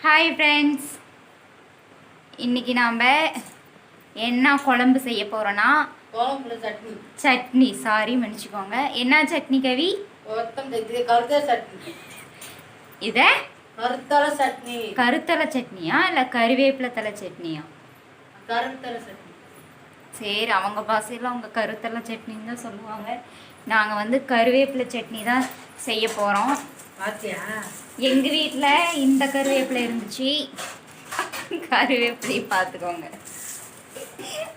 Hi friends, இன்றைக்கி நாம் என்ன குழம்பு செய்ய போகிறோன்னா சட்னி. சாரி மன்னிச்சுக்கோங்க. என்ன சட்னி கவி? இதை கருத்தலை சட்னியா இல்லை கருவேப்பிலை தலை சட்னியா? கருத்தலை சட்னி. சரி, அவங்க பாசையில் அவங்க கருத்தலை சட்னின்னு தான் சொல்லுவாங்க. நாங்கள் கருவேப்பிலை சட்னி தான் செய்ய போகிறோம். எங்கள் வீட்டில் இந்த கருவேப்பிலை இருந்துச்சு. கருவேப்பிலையை பார்த்துக்கோங்க,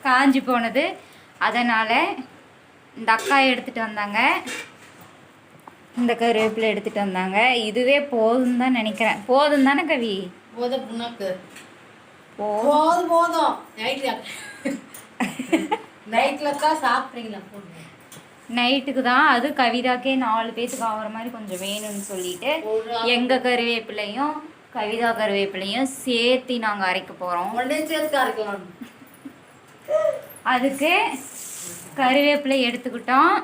காஞ்சி போனது. அதனால் இந்த அக்கா எடுத்துகிட்டு வந்தாங்க, இந்த கருவேப்பிலை எடுத்துகிட்டு வந்தாங்க. இதுவே போதும் தான் நினைக்கிறேன். போதும் தானே கவி? போதும் போதும் போதும். நைட்டில் தான் சாப்பிட்றீங்களா? நைட்டுக்கு தான். அது கவிதாக்கே 4 பேத்துக்கு ஆகிற மாதிரி கொஞ்சம் வேணும்னு சொல்லிட்டு எங்கள் கருவேப்பிலையும் கவிதா கருவேப்பிலையும் சேர்த்து நாங்கள் அரைக்க போகிறோம். அதுக்கு கருவேப்பிலை எடுத்துக்கிட்டோம்.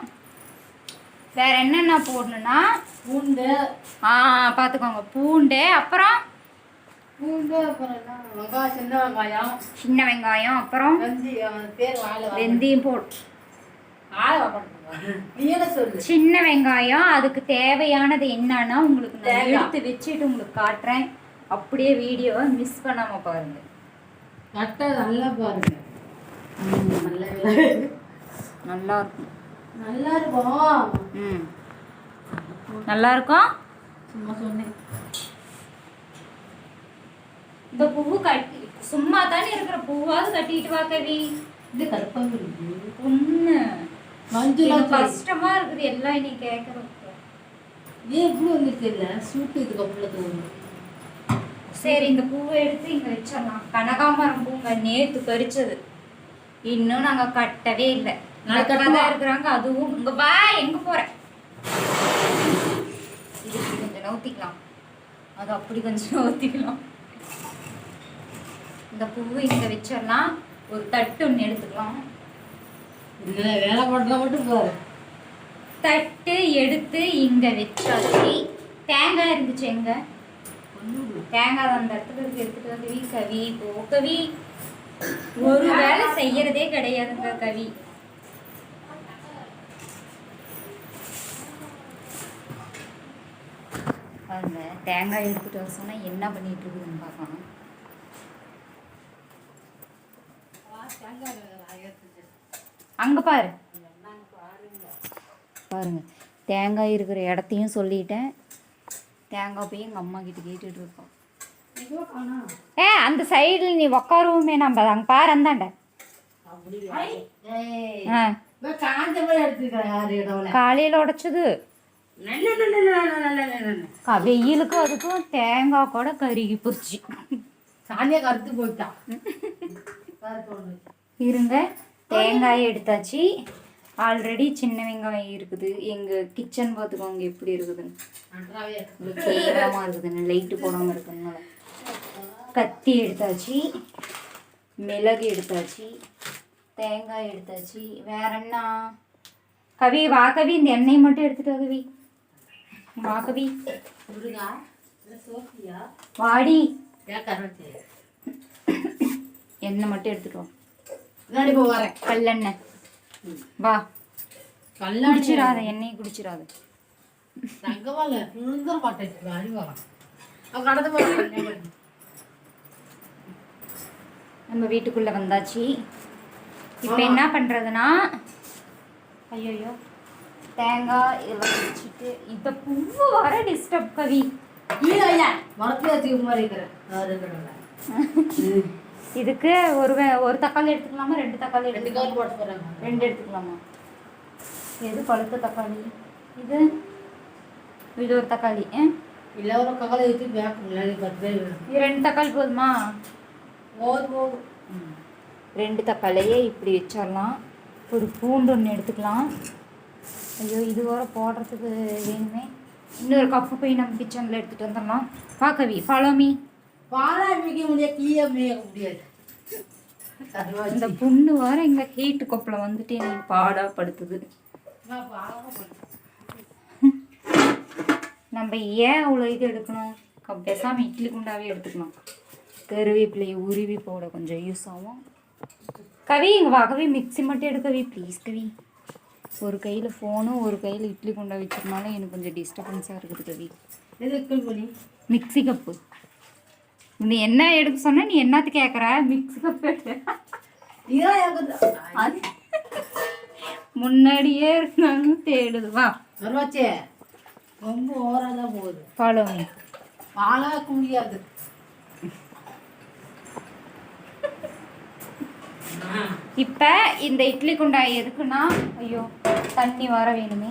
வேற என்னென்ன போடணுன்னா பூண்டு, பார்த்துக்கோங்க, பூண்டு, அப்புறம் சின்ன வெங்காயம், அப்புறம் வெந்தயம் போட்டு சின்ன வெங்காயம். அதுக்கு தேவையானது என்னன்னா உங்களுக்கு நான் எடுத்து வச்சுட்டு உங்களுக்கு காட்டுறேன். அப்படியே வீடியோவை மிஸ் பண்ணாம பாருங்க. நல்லா பாருங்க. நல்லா இருக்கும். நல்லா இருக்கும். நல்லா இருக்கும். சும்மா சொன்னேன். இந்த பூவு கட்டி சும்மா தானே இருக்கிற பூவாவது கட்டிட்டு வா கவி. இது கருப்பாங்க பொண்ணு மஞ்சள் கஷ்டமா இருக்குது எல்லாம் நீ கேட்கறப்ப. ஏன் இப்படி வந்துட்டு இல்லை சூட்டு இதுக்கு அப்புறம். சரி, இந்த பூவை எடுத்து இங்க வச்சிடலாம். கனகாமரம் பூங்க நேத்து பறிச்சது, இன்னும் நாங்க கட்டவே இல்லை. தான் இருக்கிறாங்க. அதுவும் இங்க வா. எங்க போற? இது கொஞ்சம் நவுத்திக்கலாம், அது அப்படி கொஞ்சம் நவுத்திக்கலாம். இந்த பூவை இங்க வச்சிடலாம். ஒரு தட்டு ஒன்று எடுத்துக்கலாம். வேலை பண்ணுற மட்டும் பாரு. தட்டு எடுத்து இங்க வச்சாச்சு. தேங்காய் இருந்துச்சு எங்க? தேங்காய் அந்த இடத்துல இருக்கு, எடுத்துட்டு வந்து கவி. போ கவி, ஒரு வேலை செய்யறதே கிடையாதுங்க கவி. அந்த தேங்காய் எடுத்துட்டு வர சொன்னா என்ன பண்ணிட்டு இருக்குதுன்னு பார்க்கணும். அங்க பாரு, பாருங்க, தேங்காய் இருக்கிற இடத்தையும் சொல்லிட்டேன். தேங்காய் போய் எங்கள் அம்மா கிட்ட கேட்டுட்டு இருக்கோம். அந்த சைடில் நீ உக்காருவோமே நம்ம அங்கே பாரு. அந்தாண்ட காலையில் உடைச்சது. வெயிலுக்கும் அதுக்கும் தேங்காய் கூட கருகி போச்சு. சாணியா கருத்து போயிட்டான். இருங்க, தேங்காயை எடுத்தாச்சு. ஆல்ரெடி சின்ன வெங்காயம் இருக்குது. எங்கள் கிச்சன் பார்த்துக்கோங்க எப்படி இருக்குதுன்னு. கேவலமாக இருக்குதுன்னு லைட்டு போடாமல் இருக்குதுனால. கத்தி எடுத்தாச்சு, மிளகு எடுத்தாச்சு, தேங்காய் எடுத்தாச்சு. வேற என்ன கவி? வா கவி, இந்த எண்ணெய் மட்டும் எடுத்துட்டு கவி. வா கவி, வாடி. எண்ணெய் மட்டும் எடுத்துட்டோம். வரேன். கல்லெண்ணெய். வா, குடிச்சிடாத, எண்ணெயை குடிச்சிடாத. நம்ம வீட்டுக்குள்ள வந்தாச்சு. இப்போ என்ன பண்றதுன்னா, ஐயோ தேங்காய் இதெல்லாம் வச்சுட்டு இந்த பூவு வர டிஸ்டர்ப் கவி. இதுக்கு ஒரு தக்காளி எடுத்துக்கலாமா? 2 தக்காளி எடுத்துக்கலாமா? 2 எடுத்துக்கலாமா? எது பழுத்த தக்காளி? இது ஒரு தக்காளி. இல்லை, ஒரு தக்காளி ஊற்றி 2 தக்காளி போதுமா? 2 தக்காளியே இப்படி வச்சிடலாம். ஒரு பூண்டு ஒன்று எடுத்துக்கலாம். ஐயோ, இது வர போடுறதுக்கு வேணுமே. இன்னொரு கப்பு போய் நம்ம கிச்சனில் எடுத்துகிட்டு வந்துடலாம். Baqavi, follow me. இந்த புண்ணு வர எங்க ஹீட்டு கொப்பில் வந்துட்டு எனக்கு பாடா படுத்துது. நம்ம ஏன் அவ்வளோ இது எடுக்கணும்? பேசாமல் இட்லி குண்டாவே எடுத்துக்கலாம். கருவேப்பிலையை உருவி போட கொஞ்சம் யூஸ் ஆகும். கவி இங்கே வா கவி, மிக்ஸி மட்டும் எடு கவி ப்ளீஸ் கவி. ஒரு கையில் ஃபோனும் ஒரு கையில் இட்லி குண்டா வச்சிருந்தாலும் எனக்கு கொஞ்சம் டிஸ்டர்பன்ஸாக இருக்குது கவி. மிக்ஸி கப்பு நீ என்ன எடுக்க சொன்ன, நீ என்னத்து கேட்குற? மிக்ஸி கப்பு அது முன்னாடியே இருந்தாங்க தேடுது. வா வருவாச்சே, ரொம்ப ஓவராக தான் போகுது. ஃபாலோ பாலாக்க முடியாது. இப்போ இந்த இட்லி குண்டா எதுக்குன்னா, ஐயோ தண்ணி வர வேணுமே.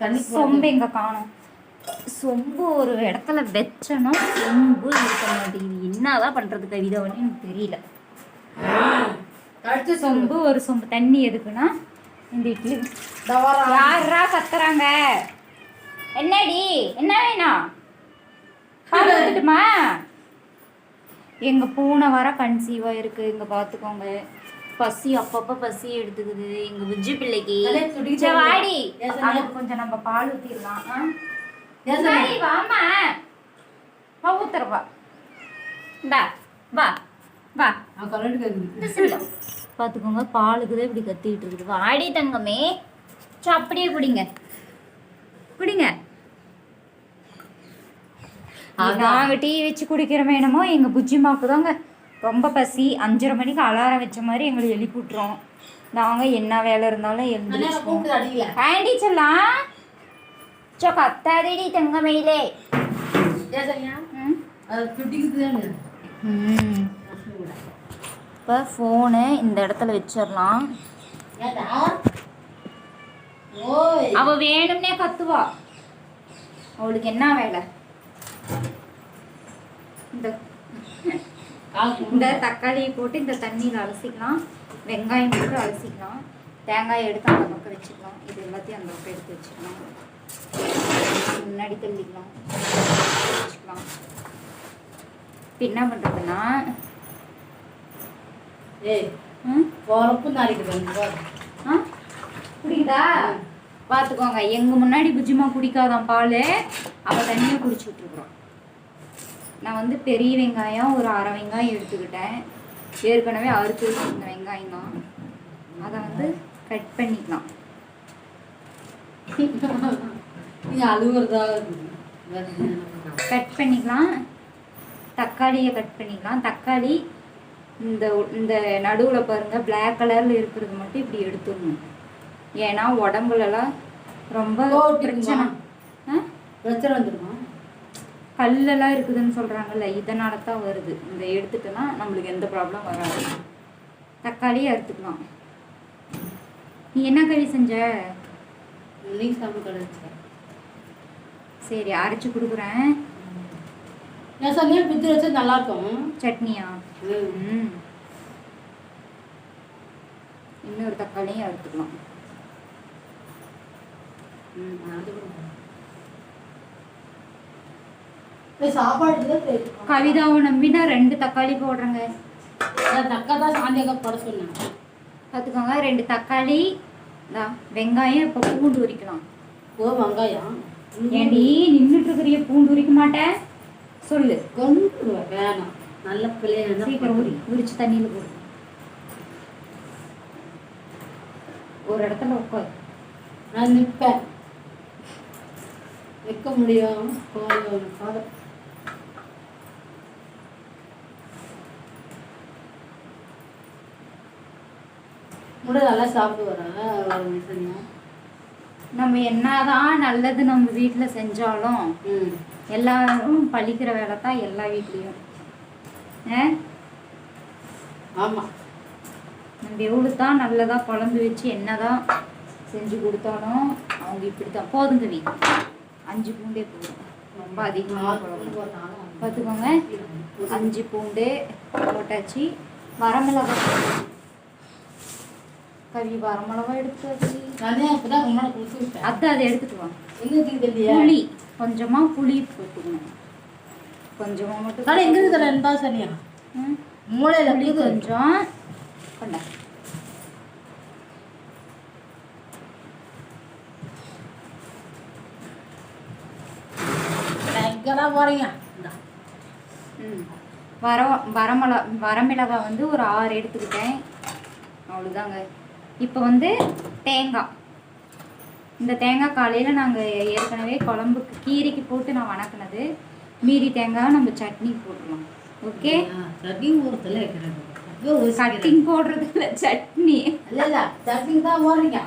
தண்ணி சொம்பு எங்கே காணும்? சொம்பு ஒரு இடத்துல வச்சனும் சொம்பு இருக்க மாட்டேங்குது. என்னதான் பண்ணுறது கவிதாவன்னு எனக்கு தெரியல. சொம்பு ஒரு சொம்பு தண்ணி எதுக்குன்னா இந்த இட்லி. யாரா கத்துறாங்க? என்னடி என்ன வேணும்? பார்த்துட்டுமா? எங்கள் பூனை வர கன்சீவாக இருக்குது. இங்கே பார்த்துக்கோங்க, பசி அப்பப்போ பசி எடுத்துக்குது எங்கள் விஜி பிள்ளைக்கு. வாடி அதுக்கு கொஞ்சம் நம்ம பால் ஊற்றிடலாம். வாமா வா ஊத்துறவா. இந்தா வா வா. பார்த்துக்கோங்க, பாலுக்கு தான் இப்படி கத்திக்கிட்டு இருக்குது. வாடி தங்கமே, அப்படியே குடிங்க குடிங்க. நாங்கள் டீ வச்சு குடிக்கிறோம் என்னமோ. எங்கள் புஜ்ஜிமாவுக்கு தாங்க ரொம்ப பசி. 5:30 மணிக்கு அலாரம் வச்ச மாதிரி எங்களை எழுப்பி விட்ருவோம். நாங்கள் என்ன வேலை இருந்தாலும் எழுந்திரிச்சுவோம். ஆண்டி சொல்லலாம் சோ கத்தாதேடி தங்கமயிலே. இப்போ ஃபோனு இந்த இடத்துல வச்சிடலாம். அவள் வேணும்னே கத்துவா. அவளுக்கு என்ன வேலை? இந்த தக்காளியை போட்டு இந்த தண்ணியில் அலசிக்கலாம். வெங்காயம் போட்டு அலசிக்கலாம். தேங்காய் எடுத்து அந்த பக்கம் வச்சுக்கலாம். இது எல்லாத்தையும் அந்த பக்கம் எடுத்து வச்சுக்கலாம். முன்னாடி தள்ளிக்கலாம் வச்சுக்கலாம். இப்போ என்ன பண்ணுறதுன்னா, குடிக்குதா பார்த்துக்கோங்க. எங்கள் முன்னாடி புஜ்ஜிமா குடிக்காதான் பால். அவள் தண்ணியை குடிச்சு விட்டுருக்குறோம். நான் வந்து பெரிய வெங்காயம் ஒரு 1/2 வெங்காயம் எடுத்துக்கிட்டேன். ஏற்கனவே அறுத்து வச்சுருந்த வெங்காயம் தான். அதை வந்து கட் பண்ணிக்கலாம். கட் பண்ணிக்கலாம். தக்காளியை கட் பண்ணிக்கலாம். தக்காளி இந்த இந்த நடுவில் பாருங்கள், பிளாக் கலரில் இருக்கிறது மட்டும் இப்படி எடுத்துடணும். ஏன்னா உடம்புலலாம் ரொம்ப பிரச்சனை வந்துடுமா, கல்லெல்லாம் இருக்குதுன்னு சொல்கிறாங்கல்ல, இதனால தான் வருது. இந்த எடுத்துட்டோன்னா நம்மளுக்கு எந்த ப்ராப்ளம் வராது. தக்காளியை அறுத்துக்கலாம். நீ என்ன கறி செஞ்ச? சரி அரைச்சி கொடுக்குறேன். பித்து வச்சா நல்லா இருக்கும். சட்னியா? இன்னொரு தக்காளியும் அறுத்துக்கலாம். சாப்பாடு கவிதாவை நம்பினா 2 தக்காளி போடுறேங்க. தக்காளி சாந்தியாக போட சொன்னேன். பார்த்துக்கோங்க, 2 தக்காளி, வெங்காயம். இப்போ பூண்டு உரிக்கலாம். வெங்காயம் ஏண்டி நின்றுட்டு இருக்கிறிய? பூண்டு உரிக்க மாட்டேன் சொல்லு. வேணாம், நல்ல பிள்ளைய சீக்கிரம் உரிச்சு தண்ணியில் போடு. ஒரு இடத்துல உட்காரு. நான் நிற்பேன். வைக்க முடியும். நல்லா சாப்பிட்டு வரேன். நம்ம என்னதான் நல்லது நம்ம வீட்டில் செஞ்சாலும் எல்லாரும் பழிக்கிற வேலை தான் எல்லா வீட்லேயும். ஆமாம், நம்ம எவ்வளோ தான் நல்லதாக குழம்பு வச்சு என்னதான் செஞ்சு கொடுத்தாலும் அவங்க இப்படி தான். போதுங்க வீ 5 பூண்டே போதும். ரொம்ப அதிகமாக குழம்பு பார்த்துக்கோங்க. 5 பூண்டு போட்டாச்சு. வரமிளகாய் கவி, வரமிளகாய் எடுத்து அதை எடுத்துட்டு வாங்க. புளி கொஞ்சமாக புளி போட்டுக்கணும். கொஞ்சமாக மட்டும். எங்கே இருந்தா சரியா மூளையில் புளி கொஞ்சம் கொண்ட. எங்கடா போறீங்க? வரமிளகாய் வந்து ஒரு 6 எடுத்துக்கிட்டேன். அவ்வளோதாங்க. இப்போ வந்து தேங்காய். இந்த தேங்காய் காலையில் நாங்கள் ஏற்கனவே குழம்புக்கு கீரைக்கு போட்டு நான் வணக்கினது. மீறி தேங்காய் நம்ம சட்னி போட்டுருவோம். ஓகே, கட்டிங் போடுறது இல்லை, சட்னி. சட்னி தான் போடுறீங்க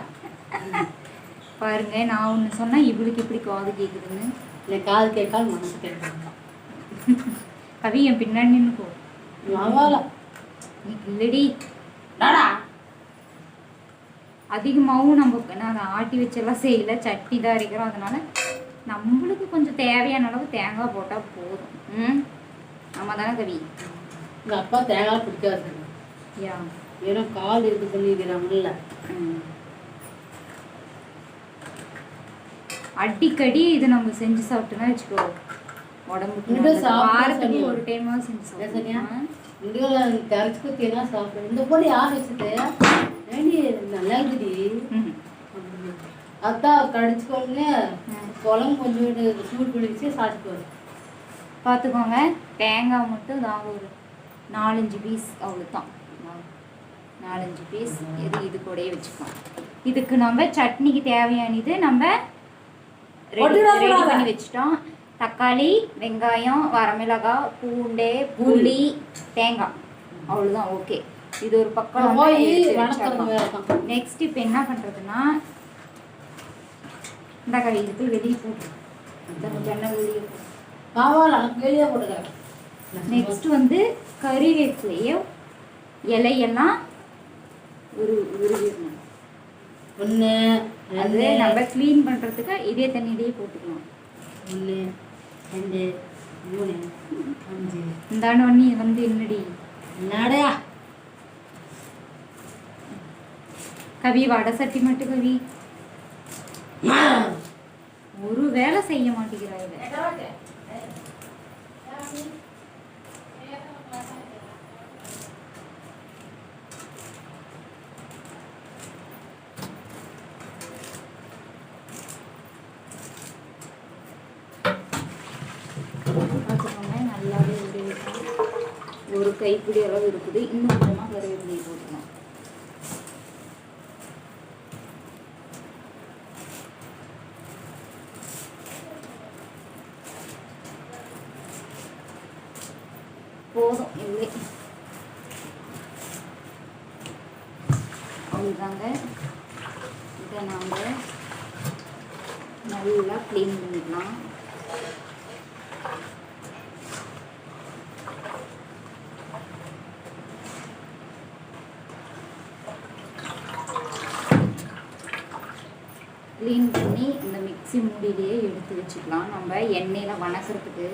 பாருங்க, நான் ஒன்று சொன்னால் இவளுக்கு எப்படி காது கேட்குதுன்னு. இல்லை, காது கேட்காது மனசு கேட்காது. கவி என் பின்னாடி நின்று போ. இல்லடி, அதிகமாகவும் நாங்கள் ஆட்டி வச்செல்லாம் செய்யல, சட்னி தான் அரைக்கிறோம். அதனால நம்மளுக்கு கொஞ்சம் தேவையான அளவு தேங்காய் போட்டால் போதும். ஆமாம் தானே கவி? எங்கள் அப்பா தேங்காய் பிடிக்காது. ஏன்னா கால் இருக்கு சொல்லிக்கிறாங்கல்ல. அடிக்கடி இது நம்ம செஞ்சு சாப்பிட்டோன்னா வச்சுக்கோ, உடம்புக்கு வாரத்துக்கு ஒரு டைமாவது செஞ்சு சாப்பிடுவோம். கரைச்சி குத்தினா சாப்பிடுவோம். இந்த பொண்ணு யார் வச்சுட்டு ஏண்டி நல்லா இருக்குடி, அதான் கடிச்சுக்கோன்னு குழம்பு கொஞ்சம் சூடு பிடிச்சி சாப்பிட்டு பார்த்துக்கோங்க. தேங்காய் மட்டும் தான் ஒரு 4-5 பீஸ், அவ்வளோதான். 4-5 பீஸ் இது கூடயே வச்சுக்கலாம். இதுக்கு நம்ம சட்னிக்கு தேவையானது நம்ம ரெடி பண்ணி வச்சுட்டோம். தக்காளி, வெங்காயம், வரமிளகாய், பூண்டு, புளி, தேங்காய், அவ்வளோதான். ஓகே, இது ஒரு பக்கம். நெக்ஸ்ட் இப்போ என்ன பண்ணுறதுன்னா, இந்த கறி இதுக்கு வெளியே போட்டு வெளியே போட்டுக்கிறேன். நெக்ஸ்ட் வந்து கறிவேப்பிலையோ இலையெல்லாம் உருவிடணும். ஒன்று அது நம்ம க்ளீன் பண்ணுறதுக்கு இதே தண்ணியிலேயே போட்டுக்கலாம். 1 2 3 5 இந்தாண்ட ஒன்று வந்து என்னடி நடையா கவி, வடை சட்டி மட்டும் கவி ஒரு வேலை செய்ய மாட்டேங்கிறா. நல்லாவே ஒரு கைப்பிடி அளவு இருக்குது. இன்னும் கொஞ்சமாக கருவேப்பிலை போட்டுக்கலாம். போதும், இல்லை அவ்வளோதாங்க. இதை நாங்கள் நல்லா க்ளீன் பண்ணிக்கலாம். க்ளீன் பண்ணி இந்த மிக்ஸி மூடியிலேயே எடுத்து வச்சுக்கலாம். நம்ம எண்ணெயில் வணக்கிறதுக்கு.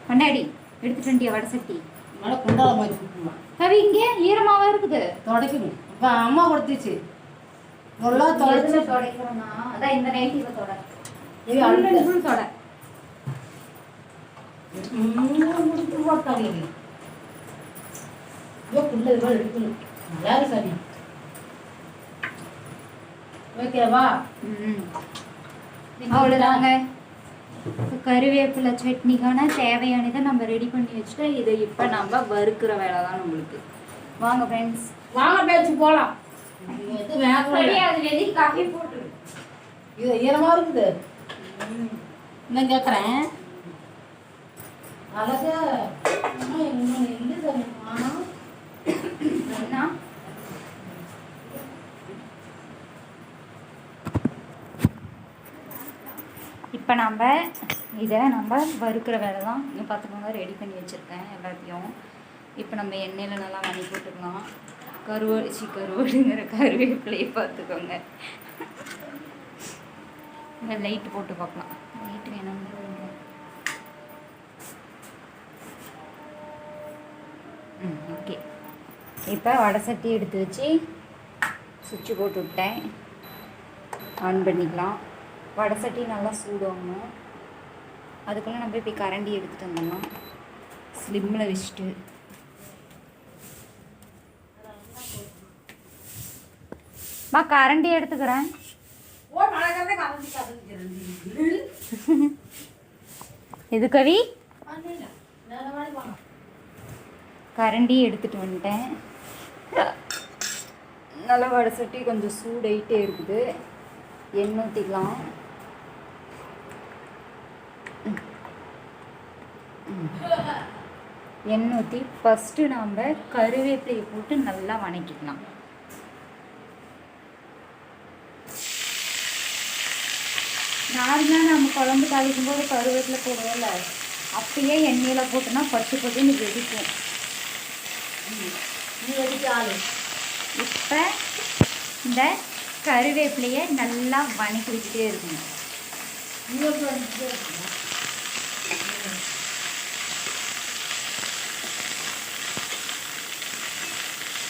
கொண்டாடி எடுத்துட்டு வண்டியா வடை சட்டி. கவி இங்கே ஈரமாவா இருக்குது, துடைக்கணும். இப்போ அம்மா கொடுத்துச்சு நல்லா தொடச்சு துடைக்கிறோம்னா அதான் இந்த நைட்டில் தொடை தொடை எடுக்கணும். நல்லா சரி, ஓகேவா? அவ்வளோதாங்க. கருவேப்பிலை சட்னிக்கான தேவையானதை நம்ம ரெடி பண்ணி வச்சுட்டா இதை இப்போ நம்ம வறுக்கிற வேலை தான் நம்மளுக்கு. வாங்க ஃப்ரெண்ட்ஸ், வாங்க பேச்சு போகலாம். அது வெளியே காஃபி போட்டு இது ஈரமாக இருக்குது. நான் கேட்குறேன் அழகு என்ன இப்போ நம்ம இதை வறுக்கிற வேலை தான். இங்கே பார்த்துக்கோங்க, ரெடி பண்ணி வச்சுருக்கேன் எல்லாத்தையும். இப்போ நம்ம எண்ணெயில் நல்லா வணக்கி போட்டுக்கலாம். கருவாடுங்கிற கருவேப்பிலையை பார்த்துக்கோங்க. லைட்டு போட்டு பார்க்கலாம். லைட்டு வேணும். ஓகே, இப்போ வடை சட்டி எடுத்து வச்சு சுவிட்சு போட்டு விட்டேன். ஆன் பண்ணிக்கலாம். வடை சட்டி நல்லா சூடாகணும். அதுக்குள்ளே நம்ம இப்போ கரண்டி எடுத்துகிட்டு வந்துடலாம். ஸ்லிம்மில் வச்சுட்டு கரண்டி எடுத்துக்கிறேன். இது கவி கரண்டி எடுத்துகிட்டு வந்துட்டேன். நல்லா வடை சட்டி கொஞ்சம் சூடாயிட்டே இருக்குது. எண்ணெய் ஊற்றிக்கலாம். எண்ணெய் ஊற்றி ஃபஸ்ட்டு நாம் கருவேப்பிலையை போட்டு நல்லா வணக்கிக்கலாம். நார்மலாக நம்ம குழம்பு தாளிக்கும் போது கருவேப்பிலை போடுவோம்ல, அப்பயே எண்ணெயில் போட்டோன்னா பட்டு பட்டுன்னு வெடிக்கும். இப்போ இந்த கருவேப்பிலையை நல்லா வணக்கி வச்சுட்டே இருக்கணும்.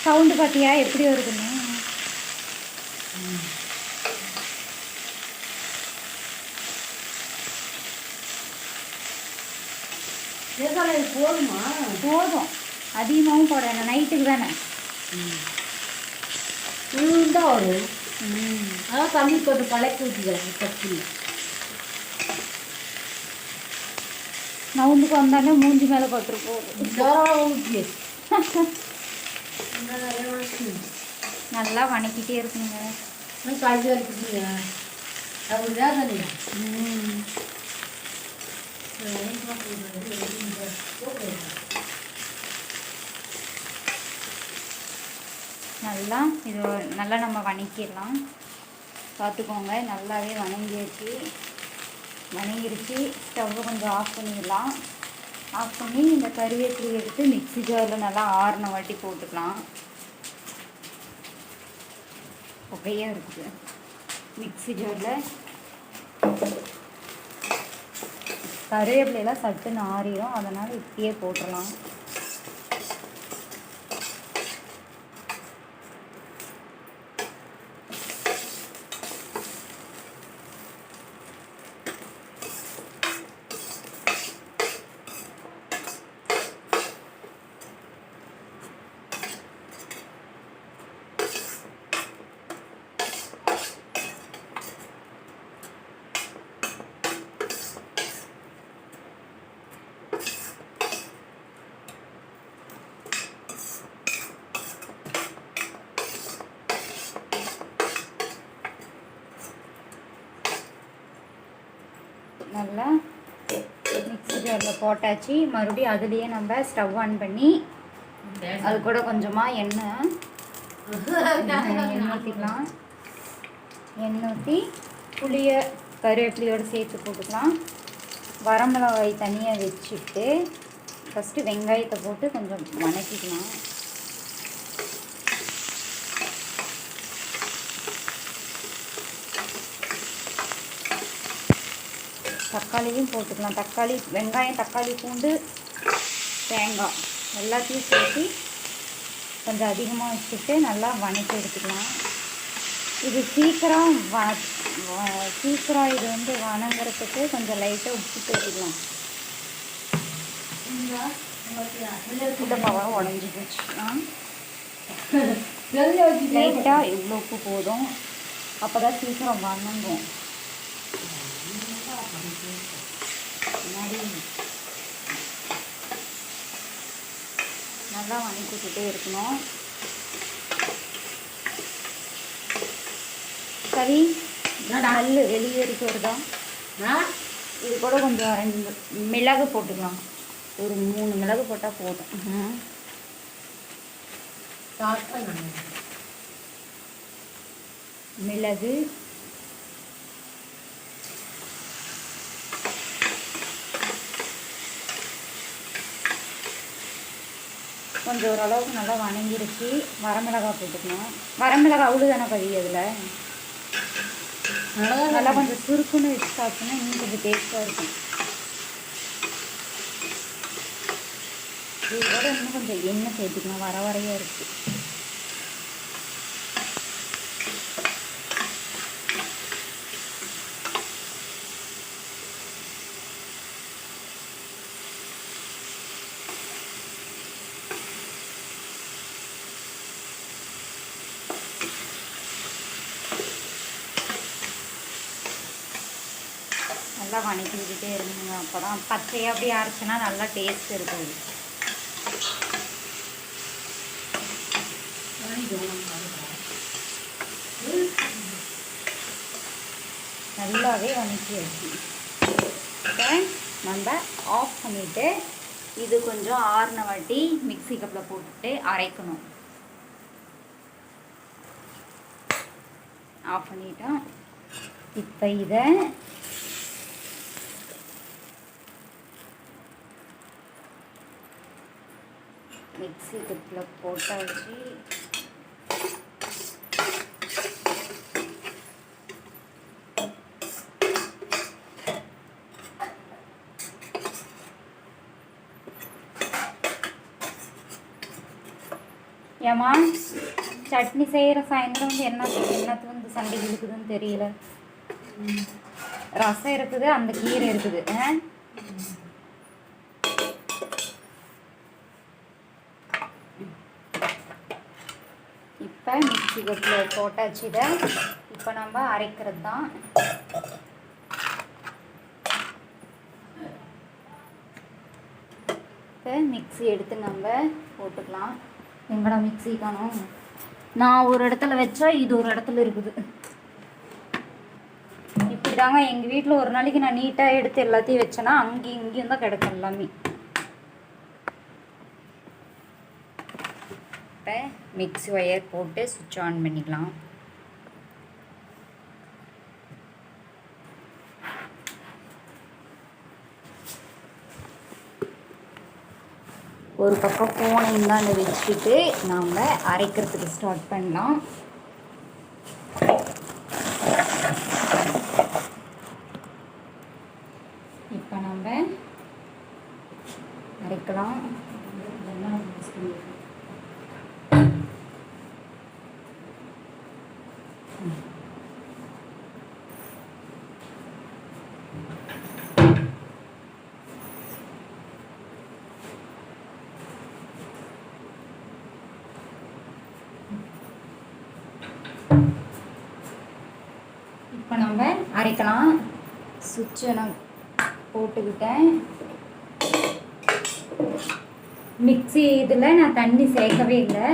சவுண்டு பார்த்தியா எப்படி வருதுன்னு? போதுமா? போதும், அதிகமாகவும் போடுறேன், நைட்டுக்கு தானே தான் வரும். அதான் தண்ணி கொஞ்சம் கலக்கி ஊற்றிக்கிறேன். சக்தி நவுந்துக்கு வந்தானே மூஞ்சி மேலே பட்டுரு போகுது. நல்லா வணக்கிட்டே இருக்குங்க. கழுவி வச்சுக்கீங்க அப்படிதான் தானே. நல்லா இது நல்லா நம்ம வணக்கிடலாம். பார்த்துக்கோங்க, நல்லாவே வணங்கிருச்சு. ஸ்டவ்வை கொஞ்சம் ஆஃப் பண்ணிடலாம். ஆஃப் பண்ணி இந்த கருவேப்பிலையை எடுத்து மிக்ஸி ஜாரில் நல்லா ஆறின வாட்டி போட்டுக்கலாம். புகையாக இருக்குது மிக்ஸி ஜாரில். கருவேப்பிலையெல்லாம் சட்டுன்னு ஆறிடும், அதனால் இப்படியே போட்டுடலாம். நல்லா மிக்ஸி ஜாரில் போட்டாச்சு. மறுபடியும் அதுலேயே நம்ம ஸ்டவ் ஆன் பண்ணி அது கூட கொஞ்சமாக எண்ணெய் ஊற்றிக்கலாம். எண்ணெய் ஊற்றி புளியை கருவேப்பிலையோடு சேர்த்து போட்டுக்கலாம். வரமிளகாய் தனியாக வச்சுட்டு ஃபஸ்ட்டு வெங்காயத்தை போட்டு கொஞ்சம் வணக்கிக்கலாம். தக்காளியும் போட்டுக்கலாம். தக்காளி, வெங்காயம், தக்காளி, பூண்டு, தேங்காய் எல்லாத்தையும் சேர்த்து கொஞ்சம் அதிகமாக வச்சுட்டு நல்லா வணக்கி எடுத்துக்கலாம். இது சீக்கிரம் இது வந்து வணங்குறதுக்கு கொஞ்சம் லைட்டாக உப்பு சேர்த்துக்கலாம். உப்பு பவரம் உடஞ்சி போச்சு. லைட்டாக இவ்வளோ உப்பு போதும், அப்போ தான் சீக்கிரம் வணங்கும். நல்லா வணக்கிக்கிட்டே இருக்கணும். சரி, நல்ல வெளியே வரைக்கும் வருதா? இது கூட கொஞ்சம் 2 மிளகு போட்டுக்கலாம். ஒரு 3 மிளகு போட்டால் போதும். மிளகு, கொஞ்சம் ஓரளவுக்கு நல்லா வணங்கிருச்சு. வரமிளகாய் போட்டுக்கணும். வரமிளகாய் அவ்வளோ தானே பதிவு. அதில் நல்லா கொஞ்சம் சுருக்குன்னு வச்சு சாப்பிட்டோன்னா இன்னும் கொஞ்சம் டேஸ்ட்டாக இருக்கும். இதோட இன்னும் கொஞ்சம் எண்ணெய் சேர்த்துக்கணும். வரையாக இருக்குது. நல்லா வணக்கி விட்டுட்டே இருந்துங்க. அப்போ தான் பச்சையாக அப்படி அரைச்சினா நல்லா டேஸ்ட் இருக்குது. நல்லாவே வதக்கியாச்சு. இப்போ நம்ம ஆஃப் பண்ணிவிட்டு இது கொஞ்சம் ஆறின வாட்டி மிக்ஸி கப்பில் போட்டுட்டு அரைக்கணும். ஆஃப் பண்ணிட்டோம். இப்போ இதை மிக்ஸி கப்பில் போட்டாச்சு. ஏம்மா சட்னி செய்கிற சாயந்தரம் வந்து என்னத்து வந்து சண்டை இருக்குதுன்னு தெரியல. ரசம் இருக்குது, அந்த கீரை இருக்குது. இப்போ மிக்ஸி கப்பில் போட்டாச்சு. இதை இப்போ நம்ம அரைக்கிறது தான். இப்போ மிக்ஸி எடுத்து நம்ம போட்டுக்கலாம். எங்கடா மிக்ஸி காணோம்? நான் ஒரு இடத்துல வச்சா இது ஒரு இடத்துல இருக்குது. இப்படி தாங்க எங்கள் வீட்டில் ஒரு நாளைக்கு நான் நீட்டாக எடுத்து எல்லாத்தையும் வச்சேன்னா அங்கேயும் இங்கேயும் தான் கிடக்கும் எல்லாமே. இப்போ மிக்ஸி ஒயர் போட்டு சுவிட்ச் ஆன் பண்ணிக்கலாம். ஒரு பக்கம் ஃபோனை இந்தாண்ட வச்சுட்டு நாம் அரைக்கிறதுக்கு ஸ்டார்ட் பண்ணலாம். இப்போ நம்ம அரைக்கலாம். இப்போ நம்ம அரைக்கலாம். சுவிட்சை நான் போட்டுக்கிட்டேன். மிக்ஸி இதில் நான் தண்ணி சேர்க்கவே இல்லை.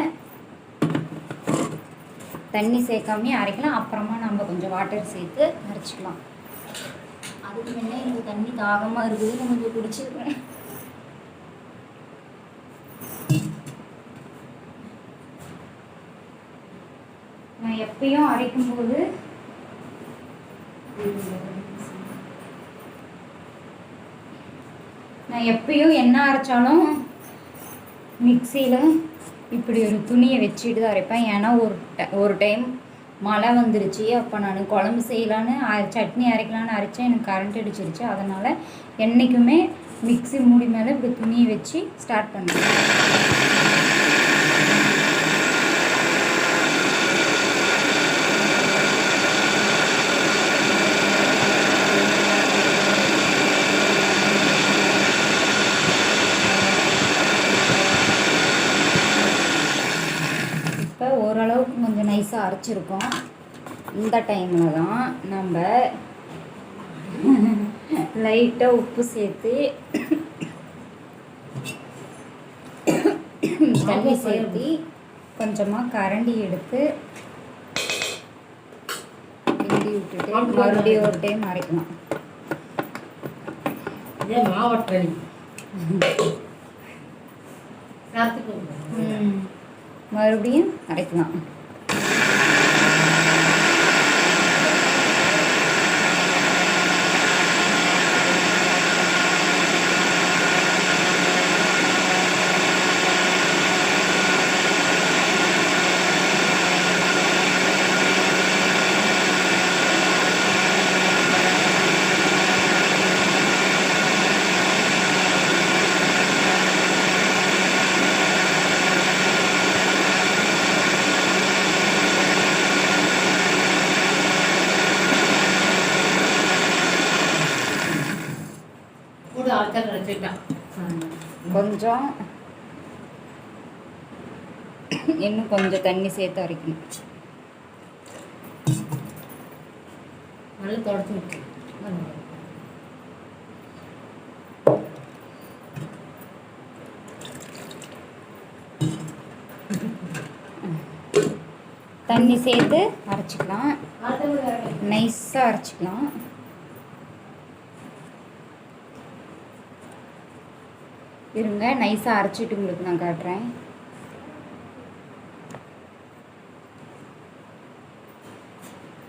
தண்ணி சேர்க்காமே அரைக்கலாம். அப்புறமா நம்ம கொஞ்சம் வாட்டர் சேர்த்து அரைச்சிக்கலாம். அதுக்கு முன்னே எனக்கு தண்ணி தாகமாக இருக்குது, நான் கொஞ்சம் குடிச்சிருக்கேன். நான் எப்பயும் அரைக்கும்போது என்ன அரைச்சாலும் மிக்சியில் இப்படி ஒரு துணியை வச்சுட்டு தான் அரைப்பேன். ஏன்னா ஒரு டைம் மழை வந்துருச்சு. அப்போ நான் குழம்பு செய்யலான்னு சட்னி அரைக்கலான்னு அரைச்சேன். எனக்கு கரண்ட் அடிச்சிருச்சு. அதனால் என்றைக்குமே மிக்ஸி மூடி மேலே இப்படி துணியை வச்சு ஸ்டார்ட் பண்ணுவேன். ஓரளவுக்கு கொஞ்சம் நைஸாக அரைச்சிருக்கோம். இந்த டைமில் தான் நம்ம லைட்டாக உப்பு சேர்த்து தண்ணி சேர்த்து கொஞ்சமாக கரண்டி எடுத்து கிண்டி விட்டுட்டு மறுபடியும் ஒரு டைம் அரைக்கணும். மறுபடியும் அரைக்கலாம். கொஞ்சம் இன்னும் கொஞ்சம் தண்ணி சேர்த்து அரைக்கணும். நல்லா தொடச்சி விட்டு தண்ணி சேர்த்து அரைச்சிக்கலாம். நைஸாக அரைச்சிக்கலாம். இருங்க, நைஸாக அரைச்சிட்டு உங்களுக்கு நான் காட்டுறேன்.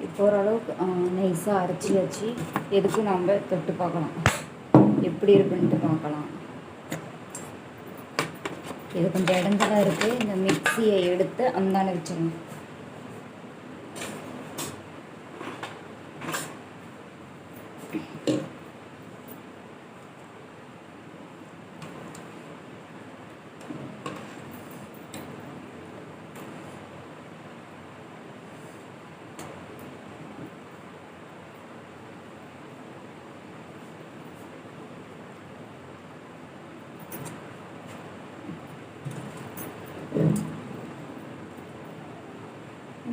இப்போ ஓரளவுக்கு நைஸாக அரைச்சியாச்சு. எதுக்கும் நம்ம தொட்டு பார்க்கலாம், எப்படி இருக்குன்ட்டு பார்க்கலாம். இது கொஞ்சம் இடஞ்சலாக இருக்குது. இந்த மிக்சியை எடுத்து அந்தான வச்சிடணும்.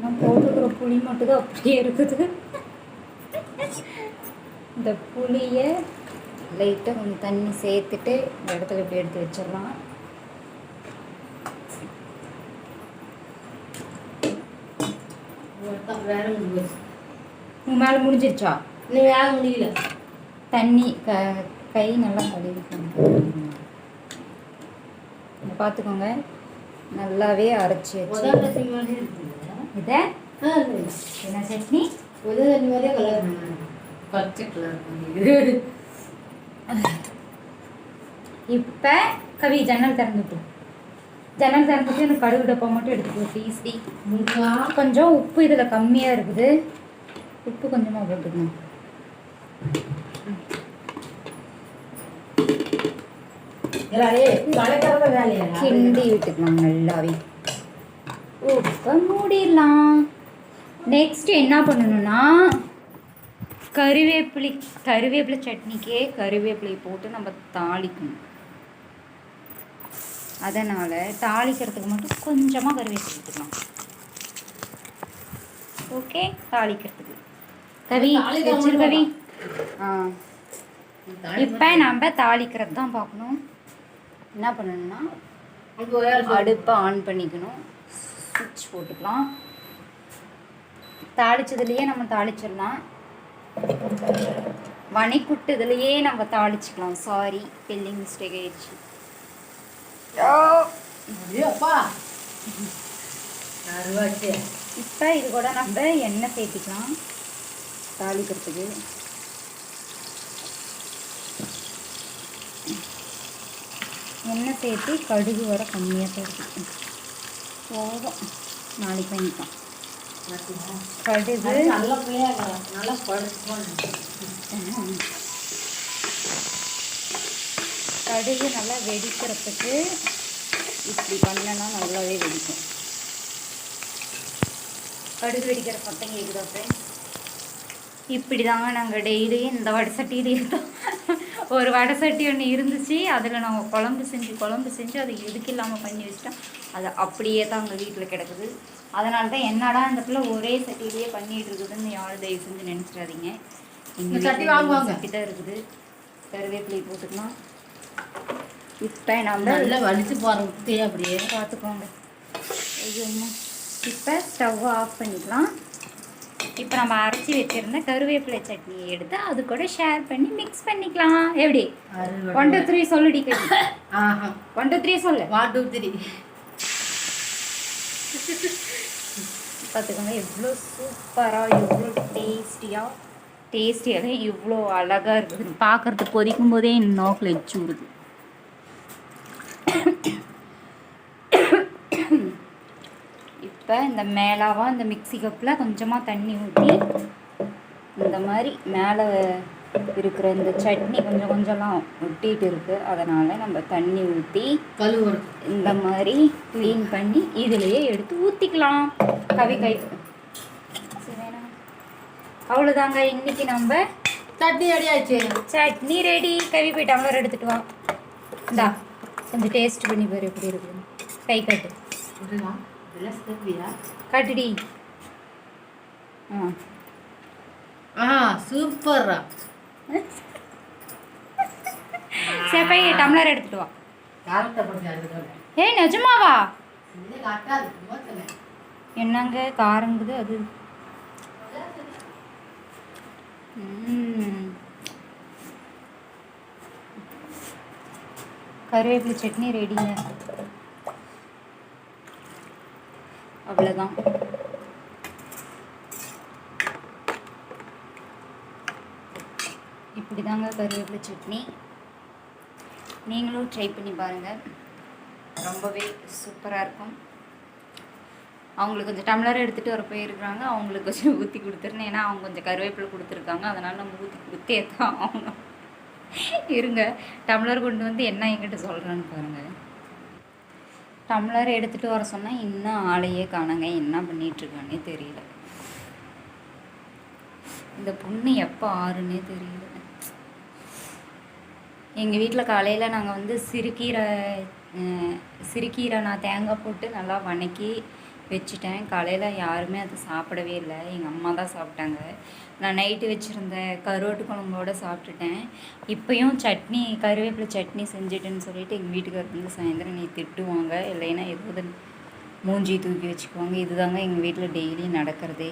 நான் போட்டுக்கிற புளி மட்டும்தான் அப்படியே இருக்குது. இந்த புளியை லைட்டாக கொஞ்சம் தண்ணி சேர்த்துட்டு இந்த இடத்துல இப்படி எடுத்து வச்சிடலாம். உன் மேலே முடிஞ்சிருச்சா? இன்னும் வேலை முடியல. தண்ணி கை நல்லா கழுவிக்கணும். பார்த்துக்கோங்க, நல்லாவே அரைச்சி வச்சு. இதை என்ன சட்னி? பச்சை கலர். இப்போ கவி ஜன்னல் திறந்துட்டு எனக்கு கடுகு டப்பா மட்டும் எடுத்துக்கோ ப்ளீஸ்டி. கொஞ்சம் உப்பு இதில் கம்மியாக இருக்குது, உப்பு கொஞ்சமாக போட்டுக்கணும். கிண்டி விட்டுக்கலாம் நல்லாவே. உப்பை மூடிடலாம். நெக்ஸ்ட் என்ன பண்ணணும்னா, கருவேப்பிலை சட்னிக்கே கருவேப்பிலை போட்டு நம்ம தாளிக்கணும். அதனால் தாளிக்கிறதுக்கு மட்டும் கொஞ்சமாக கருவேப்பிலை எடுத்துக்கலாம். ஓகே, தாளிக்கிறதுக்கு கவி வச்சிரு கவி. இப்போ நம்ம தாளிக்கிறது தான் பார்க்கணும். என்ன பண்ணணும்னா, அடுப்பை ஆன் பண்ணிக்கணும். சுவிட்ச் போட்டுக்கலாம். தாளிச்சதுலேயே நம்ம தாளிச்சிடலாம். வனைக்குட்டுதுலேயே நம்ம தாளிச்சுக்கலாம். சாரி, ஸ்பெல்லிங் மிஸ்டேக் ஆயிடுச்சு. இப்போ இது கூட நம்ம எண்ணெய் சேர்த்துக்கலாம் தாளிக்கிறதுக்கு. எண்ணெய் சேர்த்து கடுகு வர கம்மியாக சேர்த்து போதும். நாளைக்கு பண்ணிக்கலாம். கடுகு கடுகு நல்லா வெடிக்கிறதுக்கு இப்படி பண்ணனா நல்லாவே வெடிக்கும். கடுகு வெடிக்கிற சத்தம் கேட்குதா ஃப்ரெண்ட்ஸ்? இப்படி தாங்க நாங்கள் டெய்லியும் இந்த வடை சட்டியிலே தான். ஒரு வடை சட்டி ஒன்று இருந்துச்சு, அதில் நாங்கள் குழம்பு செஞ்சு அதை எதுக்கு இல்லாமல் பண்ணி வச்சிட்டோம். அது அப்படியே தான் அங்கே வீட்டில் கிடக்குது. அதனால தான் என்னடா இந்த பிள்ளை ஒரே சட்டியிலேயே பண்ணிகிட்டு இருக்குதுன்னு யாரும் தயவு செஞ்சு நினச்சிடாதீங்க. எங்கள் சட்டி தான் இருக்குது. கருவேப்பிலை போட்டுக்கலாம். இப்போ நம்ம நல்லா வலிச்சு போகிறோம் அப்படியே பார்த்துக்கோங்க. இப்போ ஸ்டவ் ஆஃப் பண்ணிக்கலாம். இப்போ நம்ம அரைச்சி வச்சுருந்த கருவேப்பிலை சட்னியை எடுத்து அது கூட ஷேர் பண்ணி மிக்ஸ் பண்ணிக்கலாம். எப்படி 1 2 3 சொல்லுடி கவி. 1 2 3 சொல்லு. 1 2 3. பார்த்துக்கோங்க எவ்வளோ சூப்பராக, எவ்வளோ டேஸ்டியாக இவ்வளோ அழகாக இருக்குது. பார்க்குறதுக்கு கொதிக்கும் போதே நோக்கில் எச்சு விடுது. இப்போ இந்த மேலாவாக இந்த மிக்ஸி கப்பில் கொஞ்சமாக தண்ணி ஊற்றி இந்த மாதிரி மேலே இருக்கிற இந்த சட்னி கொஞ்சம்லாம் ஒட்டிகிட்டு இருக்குது. அதனால் நம்ம தண்ணி ஊற்றி இந்த மாதிரி க்ளீன் பண்ணி இதிலையே எடுத்து ஊற்றிக்கலாம். கவி கை சரிண்ணா, அவ்வளோதாங்க. இன்றைக்கி நம்ம சட்னி ரெடி ஆயிடுச்சு. சட்னி ரெடி. கவி போய் டம்ளர் எடுத்துகிட்டு வா. இந்தா கொஞ்சம் டேஸ்ட் பண்ணி பாரு எப்படி இருக்குது. கை கட்டு கட்டுடி. சூப்பரா. சரி போய் டம்ளர் எடுத்துட்டு வா. ஏய் நிஜமாவா? என்னங்க காரங்குது அது. கருவேப்பிலை சட்னி ரெடிங்க. அவ்வளோதான். இப்படி தாங்க கருவேப்பிலை சட்னி. நீங்களும் ட்ரை பண்ணி பாருங்கள், ரொம்பவே சூப்பராக இருக்கும். அவங்களுக்கு கொஞ்சம் டம்ளர் எடுத்துகிட்டு வர போயிருக்கிறாங்க, அவங்களுக்கு கொஞ்சம் ஊற்றி கொடுத்துருன்னு. ஏன்னா அவங்க கொஞ்சம் கருவேப்பிலை கொடுத்துருக்காங்க, அதனால் நம்ம ஊற்றி கொடுத்தே தான் ஆகணும். இருங்க, டம்ளர் கொண்டு வந்து என்ன என்கிட்ட சொல்கிறான்னு பாருங்கள். டம்ளர் எடுத்துகிட்டு வர சொன்னால் இன்னும் ஆளையே காணங்க, என்ன பண்ணிகிட்ருக்கானே தெரியல. இந்த பொண்ணு எப்போ ஆறுன்னே தெரியல. எங்கள் வீட்டில் காலையில் நாங்கள் வந்து சிறுக்கீரை நான் தேங்காய் போட்டு நல்லா வணக்கி வச்சுட்டேன். காலையில் யாருமே அதை சாப்பிடவே இல்லை, எங்கள் அம்மா தான் சாப்பிட்டாங்க. நான் நைட்டு வச்சுருந்த கருவாட்டு குழம்போடு சாப்பிட்டுட்டேன். இப்போயும் சட்னி, கருவேப்பிலை சட்னி செஞ்சுட்டேன்னு சொல்லிட்டு எங்கள் வீட்டுக்காரர் வந்து சாயந்தரம் நீ திட்டுவாங்க, இல்லைன்னா எதாவது மூஞ்சி தூக்கி வச்சுக்குவாங்க. இதுதாங்க எங்கள் வீட்டில் டெய்லி நடக்கிறதே.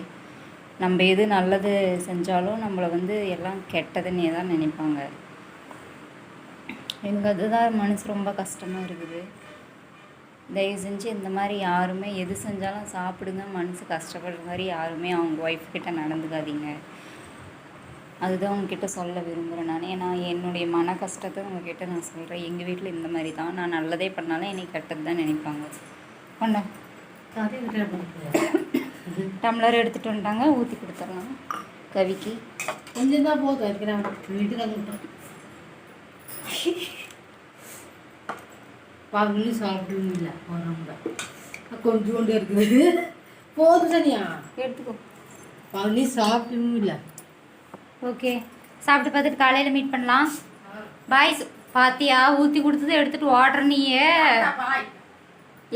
நம்ம எது நல்லது செஞ்சாலும் நம்மளை வந்து எல்லாம் கெட்டதுன்னே தான் நினைப்பாங்க. எனக்கு அதுதான் மனசு ரொம்ப கஷ்டமாக இருக்குது. தயவு செஞ்சு இந்த மாதிரி யாருமே எது செஞ்சாலும் சாப்பிடுங்க, மனசு கஷ்டப்படுற மாதிரி யாருமே அவங்க ஒய்ஃப்கிட்ட நடந்துக்காதீங்க. அதுதான் உங்ககிட்ட சொல்ல விரும்புகிறேன் நான். ஏன்னா என்னுடைய மன கஷ்டத்தை உங்ககிட்ட நான் சொல்கிறேன். எங்கள் வீட்டில் இந்த மாதிரி தான், நான் நல்லதே பண்ணாலும் என்னை கெட்டது தான் நினைப்பாங்க. ஒன்றா டம்ளர் எடுத்துகிட்டு வந்துட்டாங்க, ஊற்றி கொடுத்துடலாம் கவிக்கு. கொஞ்சம் தான் போதும் வைக்கிறேன் வீட்டுக்கு. பகுனி சாப்பிடவும் இல்லை, ரொம்ப கொஞ்சோண்டு இருக்குது, போதும் தனியா எடுத்துக்கோ. பகுனி சாப்பிடவும் இல்லை. ஓகே, சாப்பிட்டு பார்த்துட்டு காலையில் மீட் பண்ணலாம். பாய். பாத்தியா, ஊற்றி கொடுத்தது எடுத்துகிட்டு ஓடுற நீயே.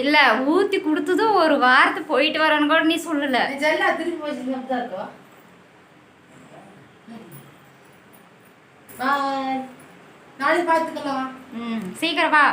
இல்லை, ஊற்றி கொடுத்ததும் ஒரு வாரத்தை போயிட்டு வரேன்னு கூட நீ சொல்லலை. திரும்பி போய் பாய், நாளைக்கு பார்த்துக்கலாம். சீக்கிரம் வா.